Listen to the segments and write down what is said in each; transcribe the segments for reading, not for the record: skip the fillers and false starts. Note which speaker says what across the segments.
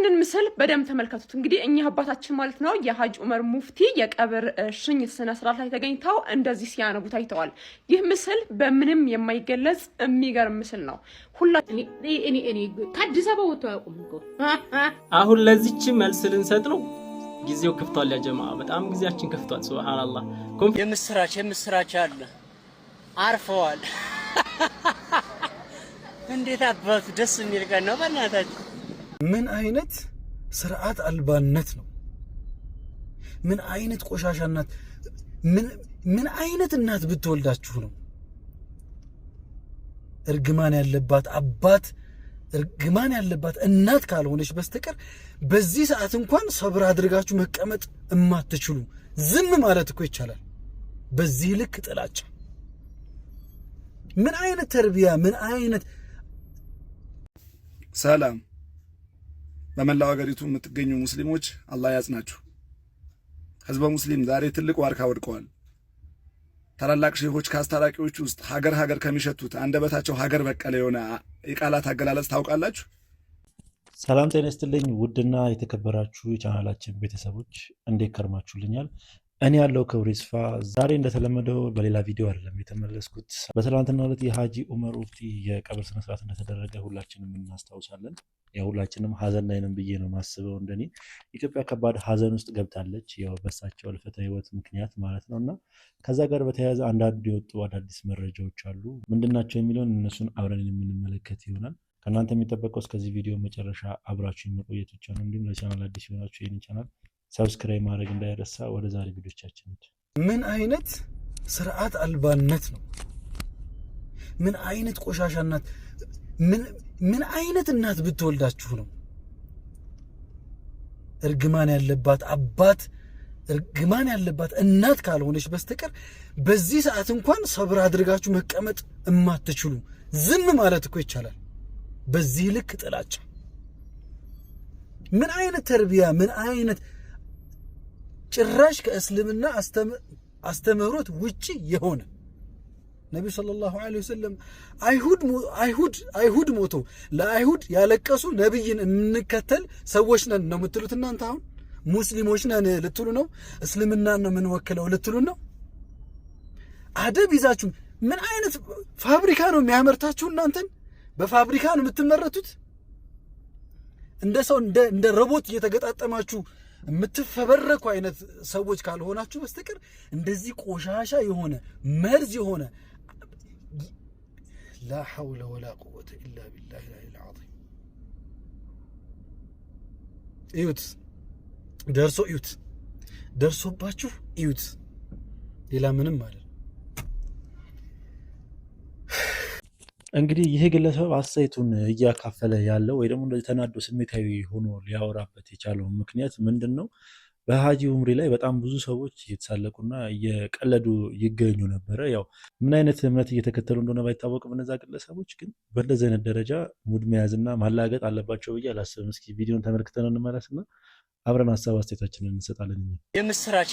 Speaker 1: ይህንን ምስል በደንብ ተመልከቱት። እንግዲህ እኚህ አባታችን ማለት ነው የሀጂ ዑመር ሙፍቲ የቀብር ሽኝት ስነ ስርዓት ላይ ተገኝተው እንደዚህ ሲያነቡ ታይተዋል። ይህ ምስል በምንም የማይገለጽ የሚገርም ምስል ነው።
Speaker 2: ከአዲስ አበባ ወጥቶ ያውቁም እኮ
Speaker 3: አሁን ለዚች መልስ ልንሰጥ ነው። ጊዜው ከፍቷል። ያ ጀማዓ በጣም ጊዜያችን ከፍቷል። ሱብሃንአላህ
Speaker 4: የምስራች አለ አርፈዋል። እንዴት አባቱ ደስ የሚል ቀን ነው በእናታችሁ።
Speaker 5: ምን አይነት ስርዓት አልባነት ነው? ምን አይነት ቆሻሻናት! ምን አይነት እናት ብትወልዳችሁ ነው? እርግማን ያለባት አባት፣ እርግማን ያለባት እናት ካልሆነች በስተቀር በዚህ ሰዓት እንኳን ሰብር አድርጋችሁ መቀመጥ እማትችሉ ዝም ማለት እኮ ይቻላል። በዚህ ልክ ጥላቻ! ምን አይነት ተርቢያ! ምን አይነት
Speaker 6: ሰላም! በመላው ሀገሪቱ የምትገኙ ሙስሊሞች አላህ ያጽናችሁ። ህዝበ ሙስሊም ዛሬ ትልቅ ዋርካ ወድቀዋል። ታላላቅ ሼሆች ከአስታራቂዎች ውስጥ ሀገር ከሚሸቱት አንደበታቸው ሀገር በቀለ የሆነ የቃላት አገላለጽ ታውቃላችሁ።
Speaker 7: ሰላም ጤና ይስጥልኝ ውድና የተከበራችሁ የቻናላችን ቤተሰቦች እንዴት ከርማችሁልኛል? እኔ ያለው ክብር ይስፋ። ዛሬ እንደተለመደው በሌላ ቪዲዮ አይደለም የተመለስኩት። በትናንትናው ዕለት የሀጂ ዑመር ሙፍቲ የቀብር ስነ ስርዓት እንደተደረገ ሁላችንም እናስታውሳለን። ያው ሁላችንም ሀዘን ላይ ነን ብዬ ነው ማስበው። እንደኔ ኢትዮጵያ ከባድ ሀዘን ውስጥ ገብታለች፣ ያው በሳቸው ህልፈተ ህይወት ምክንያት ማለት ነውና ከዛ ጋር በተያያዘ አንዳንድ የወጡ አዳዲስ መረጃዎች አሉ። ምንድናቸው የሚለውን እነሱን አብረን የምንመለከት ይሆናል። ከእናንተ የሚጠበቀው እስከዚህ ቪዲዮ መጨረሻ አብራችሁን መቆየት ብቻ ነው። እንዲሁም ለቻናል አዲስ የሆናችሁ ይህን ቻናል ሰብስክራይብ ማድረግ እንዳይረሳ። ወደ ዛሬ ቪዲዮቻችን
Speaker 5: ምን አይነት ስርዓት አልባነት ነው? ምን አይነት ቆሻሻናት! ምን አይነት እናት ብትወልዳችሁ ነው? እርግማን ያለባት አባት፣ እርግማን ያለባት እናት ካልሆነች በስተቀር በዚህ ሰዓት እንኳን ሰብር አድርጋችሁ መቀመጥ እማትችሉ ዝም ማለት እኮ ይቻላል። በዚህ ልክ ጥላቻ! ምን አይነት ተርቢያ! ምን አይነት ጭራሽ ከእስልምና አስተምህሮት ውጪ የሆነ ነቢ ሰለላሁ ዐለይሂ ወሰለም አይሁድ ሞቶ ለአይሁድ ያለቀሱ ነቢይን የምንከተል ሰዎች ነን ነው የምትሉት እናንተ? አሁን ሙስሊሞች ነን ልትሉ ነው? እስልምናን ነው የምንወክለው ልትሉ ነው? አደብ ይዛችሁ ምን አይነት ፋብሪካ ነው የሚያመርታችሁ? እናንተን በፋብሪካ ነው የምትመረቱት? እንደ ሰው እንደ ሮቦት እየተገጣጠማችሁ የምትፈበረኩ አይነት ሰዎች ካልሆናችሁ በስተቀር እንደዚህ ቆሻሻ የሆነ መርዝ የሆነ ላ ሐውለ ወላ ቁወተ ኢላ ቢላሂ አልዓዚም። እዩት፣ ደርሶባችሁ እዩት። ሌላ ምንም ማለት
Speaker 7: እንግዲህ ይሄ ግለሰብ አስተያየቱን እያካፈለ ያለው ወይ ደግሞ እንደዚህ ተናዶ ስሜታዊ ሆኖ ሊያወራበት የቻለው ምክንያት ምንድን ነው? በሀጂ ዑምሪ ላይ በጣም ብዙ ሰዎች እየተሳለቁና እየቀለዱ ይገኙ ነበረ። ያው ምን አይነት እምነት እየተከተሉ እንደሆነ ባይታወቅም እነዛ ግለሰቦች ግን በእንደዚህ አይነት ደረጃ ሙድ መያዝና ማላገጥ አለባቸው ብዬ አላስብም። እስኪ ቪዲዮን ተመልክተን እንመለስና አብረን ሀሳብ አስተያየታችንን እንሰጣለን።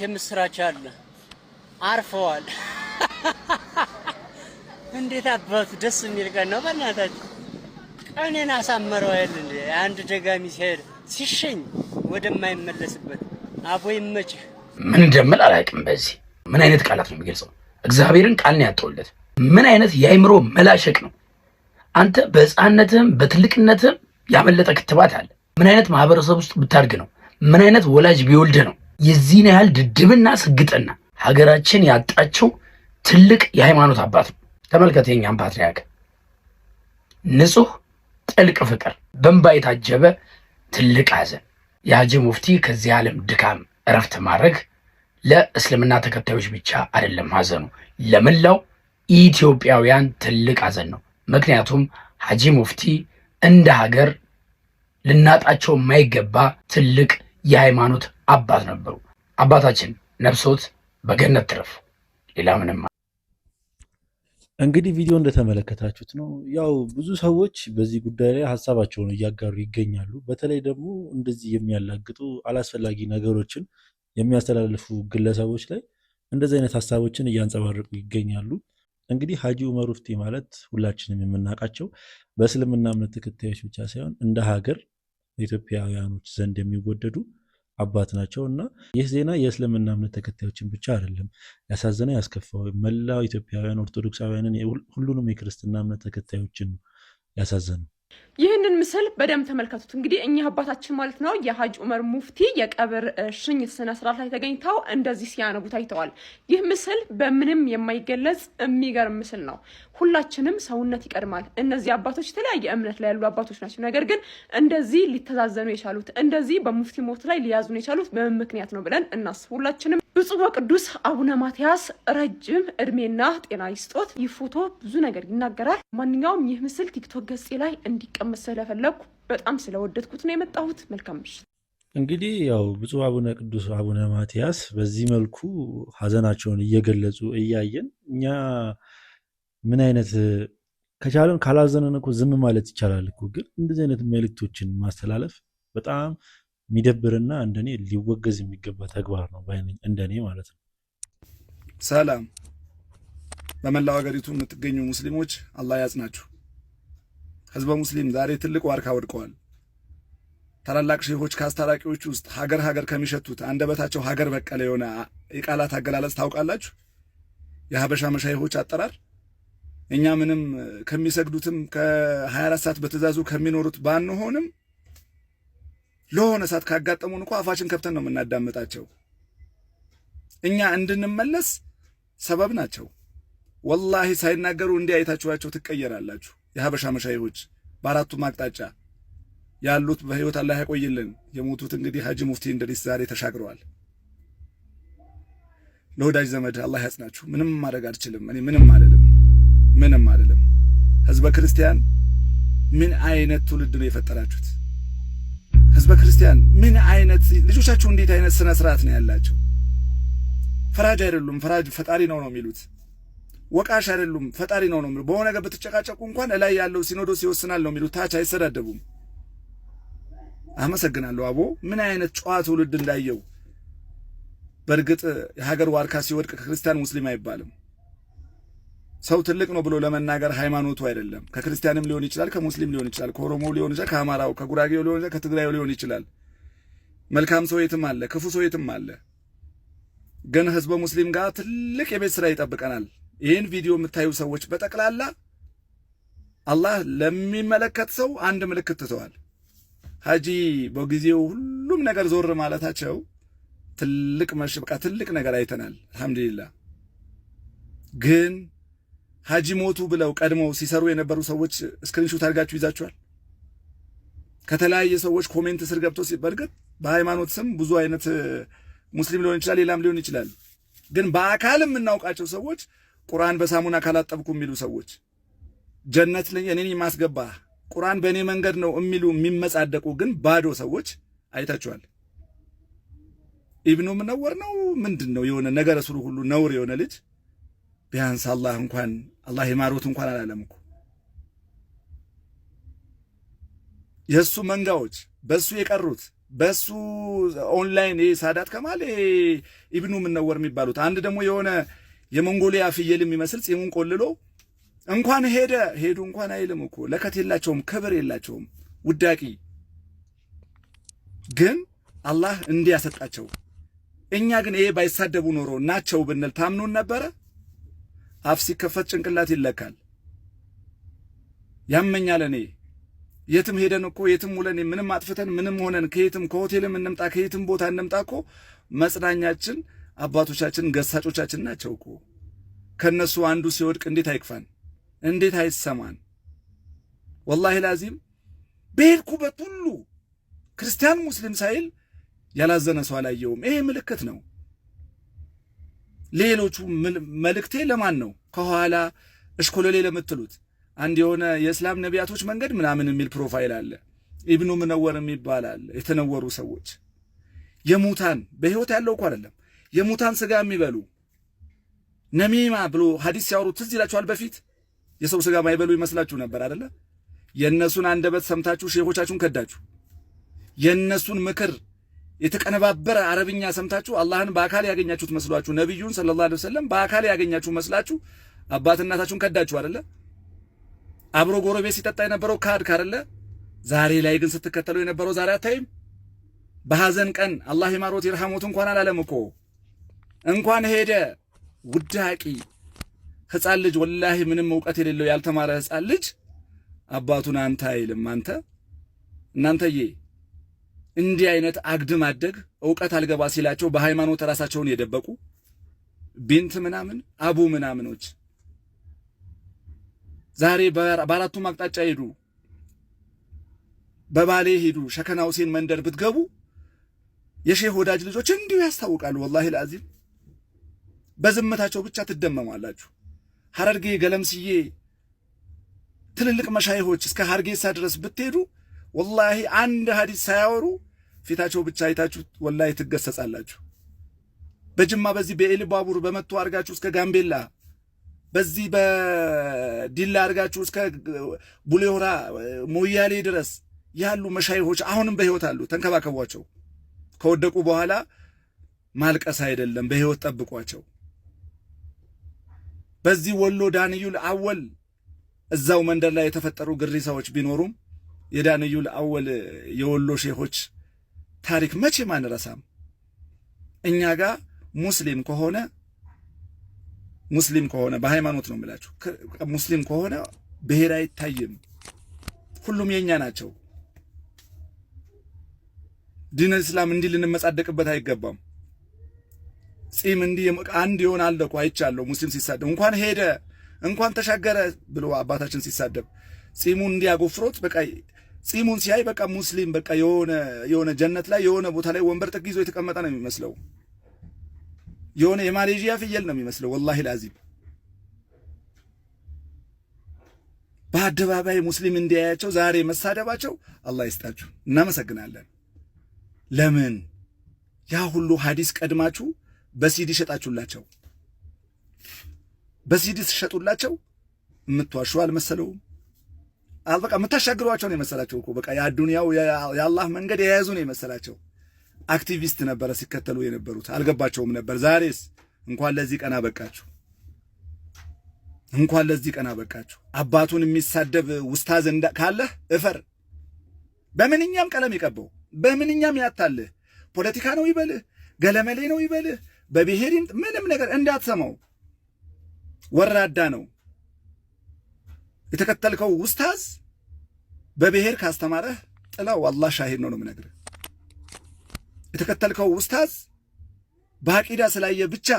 Speaker 4: የምስራች አለ አርፈዋል። እንዴት አባቱ ደስ የሚል ቀን ነው በእናታችሁ። ቀኔን አሳመረው አይደል እንዴ? አንድ ደጋሚ ሲሄድ ሲሸኝ ወደማይመለስበት አቦ ይመችህ።
Speaker 8: ምን እንደምል አላውቅም። በዚህ ምን አይነት ቃላት ነው የሚገልጸው? እግዚአብሔርን ቃል ነው ያጠውለት። ምን አይነት የአይምሮ መላሸቅ ነው? አንተ በህፃንነትህም በትልቅነትህም ያመለጠ ክትባት አለ። ምን አይነት ማህበረሰብ ውስጥ ብታድግ ነው? ምን አይነት ወላጅ ቢወልድ ነው የዚህን ያህል ድድብና ስግጥና ሀገራችን ያጣችው ትልቅ የሃይማኖት አባት ነው። ተመልከት፣ የኛም ፓትርያርክ ንጹህ ጥልቅ ፍቅር በእንባ የታጀበ ትልቅ ሐዘን። የሀጂ ሙፍቲ ከዚህ ዓለም ድካም እረፍት ማድረግ ለእስልምና ተከታዮች ብቻ አይደለም ሐዘኑ፣ ለመላው ኢትዮጵያውያን ትልቅ ሐዘን ነው። ምክንያቱም ሀጂ ሙፍቲ እንደ ሀገር ልናጣቸው የማይገባ ትልቅ የሃይማኖት አባት ነበሩ። አባታችን ነፍሶት በገነት ትረፍ። ሌላ ምንም
Speaker 7: እንግዲህ ቪዲዮ እንደተመለከታችሁት ነው። ያው ብዙ ሰዎች በዚህ ጉዳይ ላይ ሀሳባቸውን እያጋሩ ይገኛሉ። በተለይ ደግሞ እንደዚህ የሚያላግጡ አላስፈላጊ ነገሮችን የሚያስተላልፉ ግለሰቦች ላይ እንደዚህ አይነት ሀሳቦችን እያንጸባረቁ ይገኛሉ። እንግዲህ ሀጂ ዑመር ሙፍቲ ማለት ሁላችንም የምናውቃቸው በእስልምና እምነት ተከታዮች ብቻ ሳይሆን እንደ ሀገር በኢትዮጵያውያኖች ዘንድ የሚወደዱ አባት ናቸው እና ይህ ዜና የእስልምና እምነት ተከታዮችን ብቻ አይደለም ያሳዘነ ያስከፋው፣ መላው ኢትዮጵያውያን ኦርቶዶክሳውያንን ሁሉንም የክርስትና እምነት ተከታዮችን ያሳዘነው።
Speaker 1: ይህንን ምስል በደንብ ተመልከቱት። እንግዲህ እኚህ አባታችን ማለት ነው የሀጅ ዑመር ሙፍቲ የቀብር ሽኝት ስነ ስርዓት ላይ ተገኝተው እንደዚህ ሲያነቡ ታይተዋል። ይህ ምስል በምንም የማይገለጽ የሚገርም ምስል ነው። ሁላችንም ሰውነት ይቀድማል። እነዚህ አባቶች የተለያየ እምነት ላይ ያሉ አባቶች ናቸው። ነገር ግን እንደዚህ ሊተዛዘኑ የቻሉት እንደዚህ በሙፍቲ ሞት ላይ ሊያዙኑ የቻሉት በምን ምክንያት ነው ብለን እናስብ ሁላችንም። ብፁዕ ወቅዱስ አቡነ ማትያስ ረጅም እድሜና ጤና ይስጦት። ይህ ፎቶ ብዙ ነገር ይናገራል። ማንኛውም ይህ ምስል ቲክቶክ ገጼ ላይ እንዲቀመጥ ስለፈለግኩ በጣም ስለወደድኩት ነው የመጣሁት። መልካም ምሽት።
Speaker 7: እንግዲህ ያው ብፁዕ አቡነ ቅዱስ አቡነ ማትያስ በዚህ መልኩ ሀዘናቸውን እየገለጹ እያየን እኛ ምን አይነት ከቻለን ካላዘነን እኮ ዝም ማለት ይቻላል እኮ። ግን እንደዚህ አይነት መልእክቶችን ማስተላለፍ በጣም የሚደብርና እንደኔ ሊወገዝ የሚገባ ተግባር ነው እንደኔ ማለት ነው።
Speaker 6: ሰላም በመላው ሀገሪቱ የምትገኙ ሙስሊሞች አላህ ያጽናችሁ። ህዝበ ሙስሊም ዛሬ ትልቅ ዋርካ ወድቀዋል። ታላላቅ ሼሆች ከአስታራቂዎች ውስጥ ሀገር ከሚሸቱት አንደበታቸው ሀገር በቀለ የሆነ የቃላት አገላለጽ ታውቃላችሁ? የሀበሻ መሻይሆች አጠራር እኛ ምንም ከሚሰግዱትም ከ24 ሰዓት በትእዛዙ ከሚኖሩት ባንሆንም ለሆነ ሰዓት ካጋጠሙን እንኳ አፋችን ከፍተን ነው የምናዳምጣቸው። እኛ እንድንመለስ ሰበብ ናቸው። ወላሂ ሳይናገሩ እንዲህ አይታችኋቸው ትቀየራላችሁ። የሀበሻ መሻይሆች በአራቱም አቅጣጫ ያሉት በህይወት አላህ ያቆይልን። የሞቱት እንግዲህ ሀጂ ሙፍቲ እንድሪስ ዛሬ ተሻግረዋል። ለወዳጅ ዘመድ አላህ ያጽናችሁ። ምንም ማድረግ አልችልም። እኔ ምንም አይደለም። ህዝበ ክርስቲያን ምን አይነት ትውልድ ነው የፈጠራችሁት? ህዝበ ክርስቲያን ምን አይነት ልጆቻችሁ እንዴት አይነት ስነ ስርዓት ነው ያላቸው? ፈራጅ አይደሉም፣ ፈራጅ ፈጣሪ ነው የሚሉት። ወቃሽ አይደሉም፣ ፈጣሪ ነው የሚሉት። በሆነ ነገር በተጨቃጨቁ እንኳን ላይ ያለው ሲኖዶስ ይወስናል ነው የሚሉት። ታች አይሰዳደቡም። አመሰግናለሁ አቦ። ምን አይነት ጨዋ ትውልድ እንዳየው። በእርግጥ የሀገር ዋርካ ሲወድቅ ከክርስቲያን ሙስሊም አይባልም። ሰው ትልቅ ነው ብሎ ለመናገር ሃይማኖቱ አይደለም። ከክርስቲያንም ሊሆን ይችላል፣ ከሙስሊም ሊሆን ይችላል፣ ከኦሮሞው ሊሆን ይችላል፣ ከአማራው፣ ከጉራጌው ሊሆን ይችላል፣ ከትግራዩ ሊሆን ይችላል። መልካም ሰው የትም አለ፣ ክፉ ሰው የትም አለ። ግን ህዝበ ሙስሊም ጋር ትልቅ የቤት ስራ ይጠብቀናል። ይህን ቪዲዮ የምታዩ ሰዎች በጠቅላላ አላህ ለሚመለከት ሰው አንድ ምልክት ትተዋል። ሀጂ በጊዜው ሁሉም ነገር ዞር ማለታቸው ትልቅ መሽብቃ ትልቅ ነገር አይተናል። አልሐምዱሊላህ። ግን ሀጂ ሞቱ ብለው ቀድመው ሲሰሩ የነበሩ ሰዎች ስክሪንሾት አድርጋችሁ ይዛችኋል። ከተለያየ ሰዎች ኮሜንት ስር ገብቶ በእርግጥ በሃይማኖት ስም ብዙ አይነት ሙስሊም ሊሆን ይችላል፣ ሌላም ሊሆን ይችላል። ግን በአካል የምናውቃቸው ሰዎች ቁርአን በሳሙና ካላጠብኩ የሚሉ ሰዎች፣ ጀነት እኔን ማስገባ ቁርአን በእኔ መንገድ ነው የሚሉ የሚመጻደቁ ግን ባዶ ሰዎች አይታችኋል። ኢብኑ ምነወር ነው ምንድን ነው የሆነ ነገር እሱ ሁሉ ነውር የሆነ ልጅ ቢያንስ አላህ ይማሩት እንኳን አላለም እኮ። የሱ መንጋዎች በሱ የቀሩት በሱ ኦንላይን ሳዳት ከማል ኢብኑ ምነወር የሚባሉት አንድ ደግሞ የሆነ የሞንጎሊያ ፍየል የሚመስል ጺሙን ቆልሎ እንኳን ሄዱ እንኳን አይልም እኮ። ለከት የላቸውም፣ ክብር የላቸውም፣ ውዳቂ ግን አላህ እንዲያሰጣቸው። እኛ ግን ይሄ ባይሳደቡ ኖሮ ናቸው ብንል ታምኑን ነበረ? አፍ ሲከፈት ጭንቅላት ይለካል። ያመኛል። እኔ የትም ሄደን እኮ የትም ውለን ምንም አጥፍተን ምንም ሆነን ከየትም ከሆቴልም እንምጣ ከየትም ቦታ እንምጣ እኮ መጽናኛችን አባቶቻችን ገሳጮቻችን ናቸው እኮ። ከነሱ አንዱ ሲወድቅ እንዴት አይክፋን? እንዴት አይሰማን? ወላሂ ላዚም በሄድኩበት ሁሉ ክርስቲያን ሙስሊም ሳይል ያላዘነ ሰው አላየውም። ይሄ ምልክት ነው። ሌሎቹ መልእክቴ ለማን ነው? ከኋላ እሽኮለሌ ለምትሉት አንድ የሆነ የእስላም ነቢያቶች መንገድ ምናምን የሚል ፕሮፋይል አለ። ኢብኑ ምነወር የሚባል አለ። የተነወሩ ሰዎች የሙታን በህይወት ያለው እኮ አይደለም የሙታን ስጋ የሚበሉ ነሚማ ብሎ ሐዲስ ሲያወሩ ትዝ ይላችኋል። በፊት የሰው ስጋ ማይበሉ ይመስላችሁ ነበር አይደለ? የነሱን አንደበት ሰምታችሁ ሼሆቻችሁን ከዳችሁ። የነሱን ምክር የተቀነባበረ አረብኛ ሰምታችሁ አላህን በአካል ያገኛችሁት መስሏችሁ፣ ነብዩን ሰለላሁ ዐለይሂ ወሰለም በአካል ያገኛችሁ መስላችሁ አባት እናታችሁን ከዳችሁ አይደለ? አብሮ ጎረቤት ሲጠጣ የነበረው ካድክ አይደለ? ዛሬ ላይ ግን ስትከተሉ የነበረው ዛሬ አታይም። በሐዘን ቀን አላህ ይማሮት ይርሐሙት እንኳን አላለም እኮ እንኳን ሄደ ውዳቂ ሕፃን ልጅ ወላሂ ምንም ዕውቀት የሌለው ያልተማረ ሕፃን ልጅ አባቱን አንተ አይልም። እናንተዬ እንዲህ አይነት አግድም አደግ ዕውቀት አልገባ ሲላቸው በሃይማኖት ራሳቸውን የደበቁ ቢንት ምናምን አቡ ምናምኖች ዛሬ በአራቱም አቅጣጫ ሄዱ። በባሌ ሄዱ ሸከና ሁሴን መንደር ብትገቡ የሼህ ወዳጅ ልጆች እንዲሁ ያስታውቃሉ። ወላሂ ለአዚም በዝምታቸው ብቻ ትደመማላችሁ። ሐረርጌ ገለምስዬ ትልልቅ መሻይሆች እስከ ሐርጌሳ ድረስ ብትሄዱ ወላሂ አንድ ሐዲስ ሳያወሩ ፊታቸው ብቻ አይታችሁ ወላሂ ትገሰጻላችሁ። በጅማ በዚህ በኤልባቡር በመቶ አርጋችሁ እስከ ጋምቤላ በዚህ በዲላ አርጋችሁ እስከ ቡሌሆራ ሞያሌ ድረስ ያሉ መሻይሆች አሁንም በህይወት አሉ። ተንከባከቧቸው። ከወደቁ በኋላ ማልቀስ አይደለም፣ በህይወት ጠብቋቸው። በዚህ ወሎ ዳንዩል አወል እዛው መንደር ላይ የተፈጠሩ ግሪሳዎች ቢኖሩም የዳንዩል አወል የወሎ ሼሆች ታሪክ መቼም አንረሳም። እኛ ጋር ሙስሊም ከሆነ በሃይማኖት ነው የምላችሁ፣ ሙስሊም ከሆነ ብሔር አይታይም። ሁሉም የኛ ናቸው። ዲን እስላም እንዲህ ልንመጻደቅበት አይገባም። ጺም እንዲህ አንድ ይሆናል እኮ አይቻለሁ። ሙስሊም ሲሳደብ እንኳን ሄደ እንኳን ተሻገረ ብሎ አባታችን ሲሳደብ ጺሙን እንዲያጎፍሮት በቃ ጺሙን ሲያይ በቃ ሙስሊም በቃ የሆነ ጀነት ላይ የሆነ ቦታ ላይ ወንበር ጥግ ይዞ የተቀመጠ ነው የሚመስለው። የሆነ የማሌዥያ ፍየል ነው የሚመስለው። ወላሂ ላዚም በአደባባይ ሙስሊም እንዲያያቸው ዛሬ መሳደባቸው አላህ ይስጣችሁ፣ እናመሰግናለን። ለምን ያ ሁሉ ሐዲስ ቀድማችሁ በሲዲ ሸጣችሁላቸው? በሲዲ ሸጡላቸው። የምትዋሹ አልመሰለውም። በቃ የምታሻግሯቸው ነው የመሰላቸው እኮ በቃ የአዱንያው የአላህ መንገድ የያዙ ነው የመሰላቸው። አክቲቪስት ነበረ ሲከተሉ የነበሩት፣ አልገባቸውም ነበር። ዛሬስ እንኳን ለዚህ ቀን አበቃችሁ፣ እንኳን ለዚህ ቀን አበቃችሁ። አባቱን የሚሳደብ ኡስታዝ ካለህ እፈር። በምንኛም ቀለም ይቀበው፣ በምንኛም ያታልህ፣ ፖለቲካ ነው ይበልህ፣ ገለመሌ ነው ይበልህ፣ በብሔር ምንም ነገር እንዳትሰማው። ወራዳ ነው የተከተልከው ኡስታዝ። በብሔር ካስተማረህ ጥላው፣ አላህ ሻሂድ ነው የምነግርህ። የተከተልከው ኡስታዝ በአቂዳ ስላየ ብቻ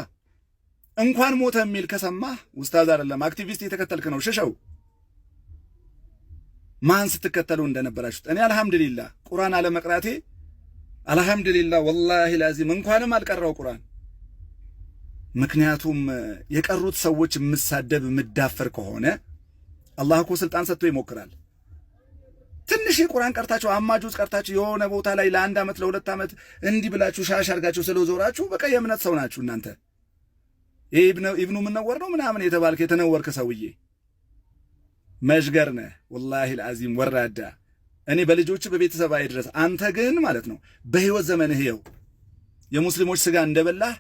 Speaker 6: እንኳን ሞተ የሚል ከሰማህ ኡስታዝ አይደለም አክቲቪስት የተከተልክ ነው። ሽሸው። ማን ስትከተሉ እንደነበራችሁት። እኔ አልሐምዱሊላህ ቁርአን አለመቅራቴ አልሐምዱሊላህ ወላሂ ላዚም እንኳንም አልቀራው ቁርአን። ምክንያቱም የቀሩት ሰዎች የምሳደብ የምዳፈር ከሆነ አላህ እኮ ስልጣን ሰጥቶ ይሞክራል። ትንሽ ቁርአን ቀርታችሁ አማጁዝ ቀርታችሁ የሆነ ቦታ ላይ ለአንድ ዓመት ለሁለት ዓመት እንዲህ ብላችሁ ሻሽ አርጋችሁ ስለዞራችሁ በቃ የእምነት ሰው ናችሁ እናንተ። ይሄ ኢብኑ ምነወር ነው ምናምን የተባልክ የተነወርክ ሰውዬ መሽገር ነህ ወላሂ አልዓዚም ወራዳ። እኔ በልጆች በቤተሰብ አይድረስ። አንተ ግን ማለት ነው በህይወት ዘመንህ ይኸው የሙስሊሞች ስጋ እንደበላህ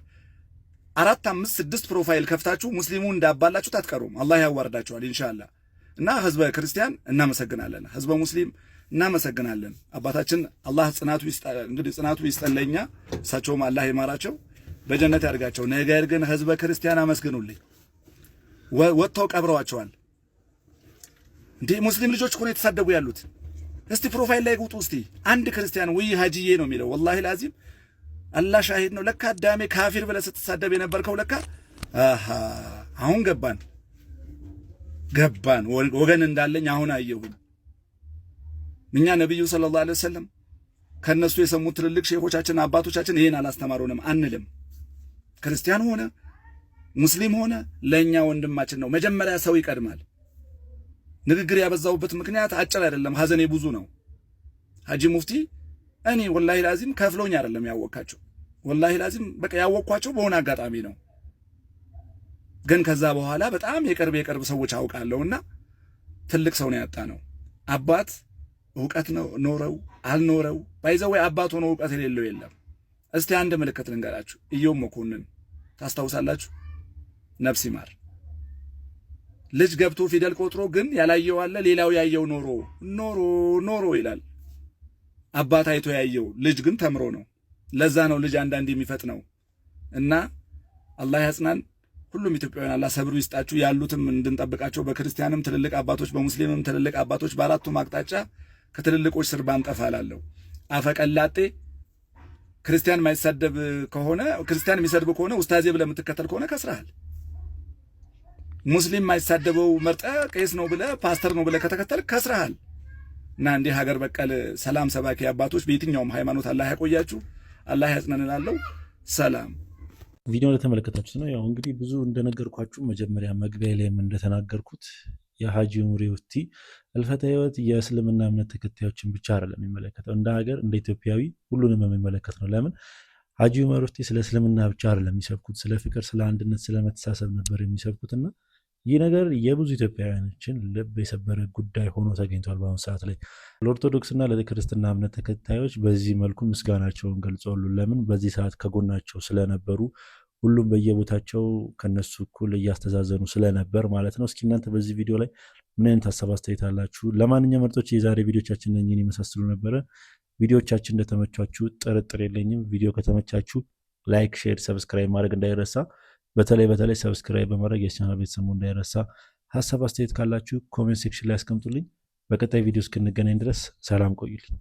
Speaker 6: 4 5 6 ፕሮፋይል ከፍታችሁ ሙስሊሙ እንዳባላችሁ አትቀሩም። አላህ ያዋርዳችኋል ኢንሻአላህ። እና ህዝበ ክርስቲያን እናመሰግናለን፣ ህዝበ ሙስሊም እናመሰግናለን። አባታችን አላህ ጽናቱ ይስጠለኛ፣ እሳቸውም አላህ ይማራቸው በጀነት ያድርጋቸው። ነገር ግን ህዝበ ክርስቲያን አመስግኑልኝ፣ ወጥተው ቀብረዋቸዋል። እንዴ ሙስሊም ልጆች እኮ ነው የተሳደቡ ያሉት። እስቲ ፕሮፋይል ላይ ጉጡ እስቲ አንድ ክርስቲያን ወይ ሀጂዬ ነው የሚለው። ወላሂ ላዚም አላህ ሻሂድ ነው። ለካ አዳሜ ካፊር ብለህ ስትሳደብ የነበርከው ለካ አሁን ገባን ወገን እንዳለኝ አሁን አየሁኝ። እኛ ነብዩ ሰለላሁ ዐለይሂ ወሰለም ከነሱ የሰሙት ትልልቅ ሼኾቻችን አባቶቻችን ይሄን አላስተማሩንም አንልም። ክርስቲያን ሆነ ሙስሊም ሆነ ለኛ ወንድማችን ነው። መጀመሪያ ሰው ይቀድማል። ንግግር ያበዛውበት ምክንያት አጭር አይደለም፣ ሐዘኔ ብዙ ነው። ሐጂ ሙፍቲ እኔ ወላሂ ላዚም ከፍሎኝ አይደለም ያወቅኳቸው። ወላሂ ላዚም በቃ ያወቅኳቸው በሆነ አጋጣሚ ነው። ግን ከዛ በኋላ በጣም የቅርብ ሰዎች አውቃለሁና ትልቅ ሰው ነው ያጣ ነው። አባት ዕውቀት ነው ኖረው አልኖረው ባይዘው አባት ሆኖ ዕውቀት የሌለው የለም። እስቲ አንድ ምልክት ልንገራችሁ። ኢዮብ መኮንን ታስታውሳላችሁ? ነፍስ ይማር። ልጅ ገብቶ ፊደል ቆጥሮ ግን ያላየው አለ፣ ሌላው ያየው ኖሮ ይላል። አባት አይቶ ያየው፣ ልጅ ግን ተምሮ ነው። ለዛ ነው ልጅ አንዳንድ የሚፈጥነው። እና አላህ ያጽናን። ሁሉም ኢትዮጵያውያን አላህ ሰብሩ ይስጣችሁ። ያሉትም እንድንጠብቃቸው በክርስቲያንም ትልልቅ አባቶች፣ በሙስሊምም ትልልቅ አባቶች በአራቱም አቅጣጫ ከትልልቆች ስር ባንጠፋ እላለሁ። አፈቀላጤ ክርስቲያን የማይሳደብ ከሆነ ክርስቲያን የሚሰድብ ከሆነ ኡስታዜ ብለህ የምትከተል ከሆነ ከስረሃል። ሙስሊም የማይሳደበው መርጠህ ቄስ ነው ብለህ ፓስተር ነው ብለህ ከተከተል ከስረሃል። እና እንዲህ ሀገር በቀል ሰላም ሰባኪ አባቶች በየትኛውም ሃይማኖት አላህ ያቆያችሁ፣ አላህ ያጽናንናለው። ሰላም።
Speaker 7: ቪዲዮ ለተመለከታችሁት ነው። ያው እንግዲህ ብዙ እንደነገርኳችሁ መጀመሪያ መግቢያ ላይም እንደተናገርኩት የሀጂ ዑመር ሙፍቲ ህልፈተ ህይወት የእስልምና እምነት ተከታዮችን ብቻ አይደለም የሚመለከተው፣ እንደ ሀገር እንደ ኢትዮጵያዊ ሁሉንም የሚመለከት ነው። ለምን ሀጂ ዑመር ሙፍቲ ስለ እስልምና ብቻ አይደለም የሚሰብኩት፣ ስለ ፍቅር፣ ስለ አንድነት፣ ስለ መተሳሰብ ነበር የሚሰብኩትና ይህ ነገር የብዙ ኢትዮጵያውያኖችን ልብ የሰበረ ጉዳይ ሆኖ ተገኝቷል። በአሁኑ ሰዓት ላይ ለኦርቶዶክስና ለክርስትና እምነት ተከታዮች በዚህ መልኩ ምስጋናቸውን ገልጸዋል። ለምን በዚህ ሰዓት ከጎናቸው ስለነበሩ፣ ሁሉም በየቦታቸው ከነሱ እኩል እያስተዛዘኑ ስለነበር ማለት ነው። እስኪ እናንተ በዚህ ቪዲዮ ላይ ምን አይነት ሀሳብ አስተያየት አላችሁ? ለማንኛውም ምርጦች የዛሬ ቪዲዮቻችን እነኝህን ይመሳስሉ ነበረ። ቪዲዮቻችን እንደተመቻችሁ ጥርጥር የለኝም። ቪዲዮ ከተመቻችሁ ላይክ፣ ሼር፣ ሰብስክራይብ ማድረግ እንዳይረሳ። በተለይ ሰብስክራይብ በማድረግ የቻናል ቤተሰቡ እንዳይረሳ። ሀሳብ አስተያየት ካላችሁ ኮሜንት ሴክሽን ላይ አስቀምጡልኝ። በቀጣይ ቪዲዮ እስክንገናኝ ድረስ ሰላም ቆዩልኝ።